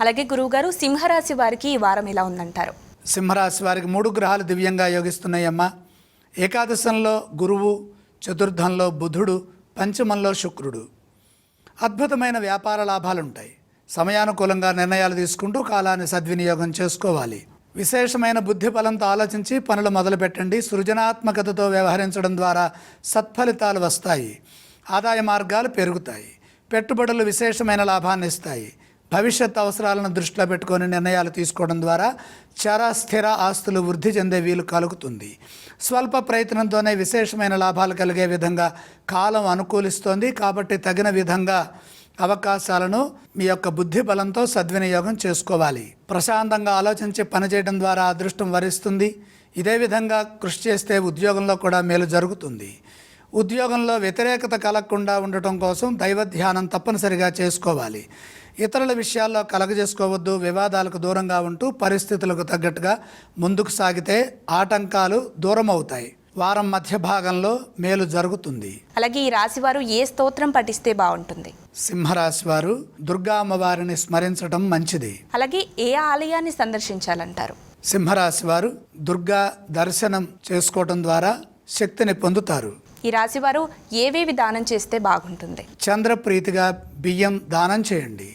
అలాగే గురువుగారు, సింహరాశి వారికి ఈ వారం ఎలా ఉందంటారు? సింహరాశి వారికి 3 గ్రహాలు దివ్యంగా యోగిస్తున్నాయమ్మా. ఏకాదశంలో గురువు, చతుర్థంలో బుధుడు, పంచమంలో శుక్రుడు. అద్భుతమైన వ్యాపార లాభాలుంటాయి. సమయానుకూలంగా నిర్ణయాలు తీసుకుంటూ కాలాన్ని సద్వినియోగం చేసుకోవాలి. విశేషమైన బుద్ధి బలంతో ఆలోచించి పనులు మొదలుపెట్టండి. సృజనాత్మకతతో వ్యవహరించడం ద్వారా సత్ఫలితాలు వస్తాయి. ఆదాయ మార్గాలు పెరుగుతాయి. పెట్టుబడులు విశేషమైన లాభాన్ని ఇస్తాయి. భవిష్యత్ అవసరాలను దృష్టిలో పెట్టుకొని నిర్ణయాలు తీసుకోవడం ద్వారా చర స్థిర ఆస్తులు వృద్ధి చెందే వీలు కలుగుతుంది. స్వల్ప ప్రయత్నంతోనే విశేషమైన లాభాలు కలిగే విధంగా కాలం అనుకూలిస్తోంది. కాబట్టి తగిన విధంగా అవకాశాలను మీ యొక్క బుద్ధి బలంతో సద్వినియోగం చేసుకోవాలి. ప్రశాంతంగా ఆలోచించి పనిచేయడం ద్వారా అదృష్టం వరిస్తుంది. ఇదే విధంగా కృషి చేస్తే ఉద్యోగంలో కూడా మేలు జరుగుతుంది. ఉద్యోగంలో వ్యతిరేకత కలగకుండా ఉండటం కోసం దైవ ధ్యానం తప్పనిసరిగా చేసుకోవాలి. ఇతరుల విషయాల్లో కలగజేసుకోవద్దు. వివాదాలకు దూరంగా ఉంటూ పరిస్థితులకు తగ్గట్టుగా ముందుకు సాగితే ఆటంకాలు దూరం అవుతాయి. వారం మధ్య భాగంలో మేలు జరుగుతుంది. అలాగే ఈ రాశి వారు ఏ స్తోత్రం పఠిస్తే బాగుంటుంది? సింహరాశి వారు దుర్గా అమ్మవారిని స్మరించడం మంచిది. అలాగే ఏ ఆలయాన్ని సందర్శించాలంటారు? సింహరాశి వారు దుర్గా దర్శనం చేసుకోవడం ద్వారా శక్తిని పొందుతారు. ఈ రాశి వారు ఏవేవి దానం చేస్తే బాగుంటుంది? చంద్రప్రీతిగా బియ్యం దానం చేయండి.